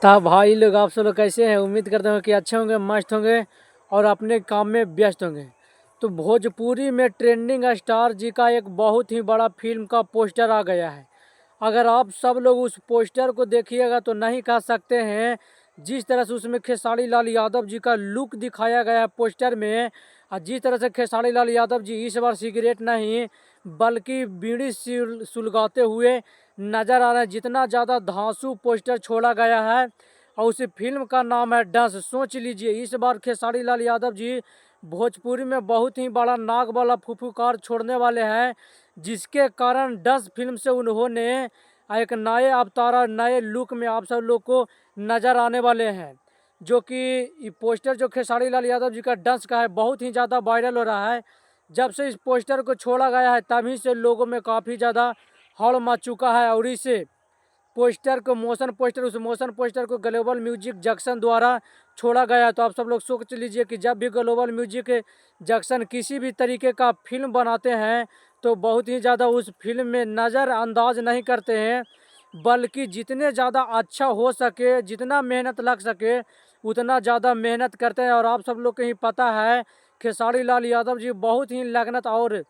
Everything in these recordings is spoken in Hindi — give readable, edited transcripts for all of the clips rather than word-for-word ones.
तो भाई लोग आप सब लोग कैसे हैं। उम्मीद करते हैं कि अच्छे होंगे, मस्त होंगे और अपने काम में व्यस्त होंगे। तो भोजपुरी में ट्रेंडिंग स्टार जी का एक बहुत ही बड़ा फिल्म का पोस्टर आ गया है। अगर आप सब लोग उस पोस्टर को देखिएगा तो नहीं कह सकते हैं जिस तरह से उसमें खेसारी लाल यादव जी का लुक दिखाया गया है पोस्टर में। और जिस तरह से खेसारी लाल यादव जी इस बार सिगरेट नहीं बल्कि बीड़ी सुलगाते हुए नजर आ रहे हैं। जितना ज़्यादा धांसू पोस्टर छोड़ा गया है और उस फिल्म का नाम है डस। सोच लीजिए इस बार खेसारी लाल यादव जी भोजपुरी में बहुत ही बड़ा नाग वाला फुफुकार छोड़ने वाले हैं, जिसके कारण डस फिल्म से उन्होंने एक नए अवतारा नए लुक में आप सब लोग को नज़र आने वाले हैं। जो कि ये पोस्टर जो खेसारी लाल यादव जी का डस का है बहुत ही ज़्यादा वायरल हो रहा है। जब से इस पोस्टर को छोड़ा गया है तभी से लोगों में काफ़ी ज़्यादा हड़ मच चुका है। और इसे पोस्टर को उस मोशन पोस्टर को ग्लोबल म्यूजिक जंक्शन द्वारा छोड़ा गया। तो आप सब लोग सोच लीजिए कि जब भी ग्लोबल म्यूजिक जंक्शन किसी भी तरीके का फिल्म बनाते हैं तो बहुत ही ज़्यादा उस फिल्म में नज़रअंदाज नहीं करते हैं, बल्कि जितने ज़्यादा अच्छा हो सके, जितना मेहनत लग सके उतना ज़्यादा मेहनत करते हैं। और आप सब लोग को ही पता है खेसारी लाल यादव जी बहुत ही लगनत और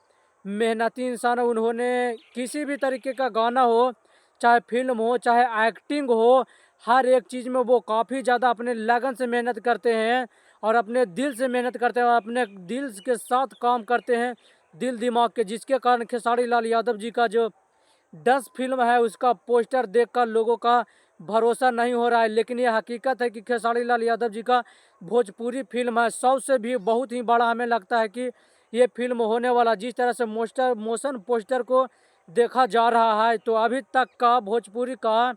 मेहनती इंसान है। उन्होंने किसी भी तरीके का गाना हो, चाहे फिल्म हो, चाहे एक्टिंग हो, हर एक चीज़ में वो काफ़ी ज़्यादा अपने लगन से मेहनत करते हैं और अपने दिल से मेहनत करते हैं और अपने दिल के साथ काम करते हैं, दिल दिमाग के। जिसके कारण खेसारी लाल यादव जी का जो 10 फिल्म है उसका पोस्टर देखकर लोगों का भरोसा नहीं हो रहा है। लेकिन ये हकीकत है कि खेसारी लाल यादव जी का भोजपुरी फिल्म है 100 से भी बहुत ही बड़ा हमें लगता है कि ये फिल्म होने वाला। जिस तरह से मोशन पोस्टर को देखा जा रहा है तो अभी तक का भोजपुरी का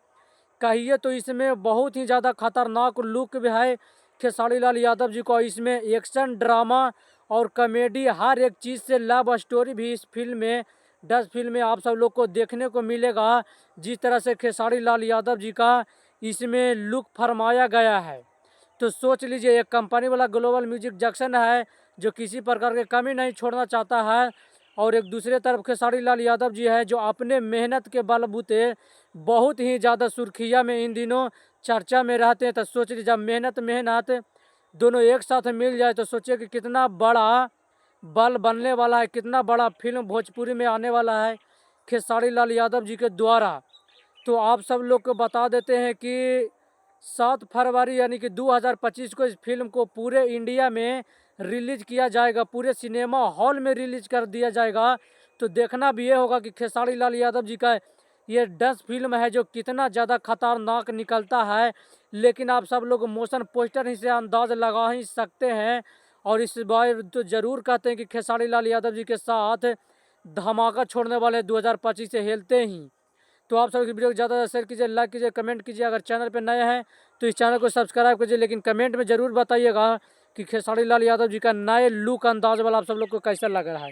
कहिए तो इसमें बहुत ही ज़्यादा खतरनाक लुक भी है खेसारी लाल यादव जी को। इसमें एक्शन, ड्रामा और कॉमेडी हर एक चीज़ से लव स्टोरी भी इस फिल्म में 10 फिल्म में आप सब लोग को देखने को मिलेगा। जिस तरह से खेसारी लाल यादव जी का इसमें लुक फरमाया गया है तो सोच लीजिए एक कंपनी वाला ग्लोबल म्यूजिक जंक्शन है जो किसी प्रकार की कमी नहीं छोड़ना चाहता है। और एक दूसरे तरफ खेसारी लाल यादव जी है जो अपने मेहनत के बलबूते बहुत ही ज़्यादा सुर्खिया में इन दिनों चर्चा में रहते हैं। तो सोच लीजिए जब मेहनत मेहनत दोनों एक साथ मिल जाए तो सोचिए कि कितना बड़ा बल बनने वाला है, कितना बड़ा फिल्म भोजपुरी में आने वाला है खेसारी लाल यादव जी के द्वारा। तो आप सब लोग को बता देते हैं कि 7 फरवरी यानी कि 2025 को इस फिल्म को पूरे इंडिया में रिलीज किया जाएगा, पूरे सिनेमा हॉल में रिलीज कर दिया जाएगा। तो देखना भी ये होगा कि खेसारी लाल यादव जी का ये 10 फिल्म है जो कितना ज़्यादा खतरनाक निकलता है। लेकिन आप सब लोग मोशन पोस्टर ही से अंदाज लगा ही सकते हैं। और इस बार तो ज़रूर कहते हैं कि खेसारी लाल यादव जी के साथ धमाका छोड़ने वाले 2025 से हेलते ही। तो आप सब वीडियो को ज़्यादा शेयर कीजिए, लाइक कीजिए, कमेंट कीजिए। अगर चैनल पे नए हैं तो इस चैनल को सब्सक्राइब कीजिए। लेकिन कमेंट में ज़रूर बताइएगा कि खेसारी लाल यादव जी का नए लुक अंदाज वाला आप सब लोग को कैसा लग रहा है।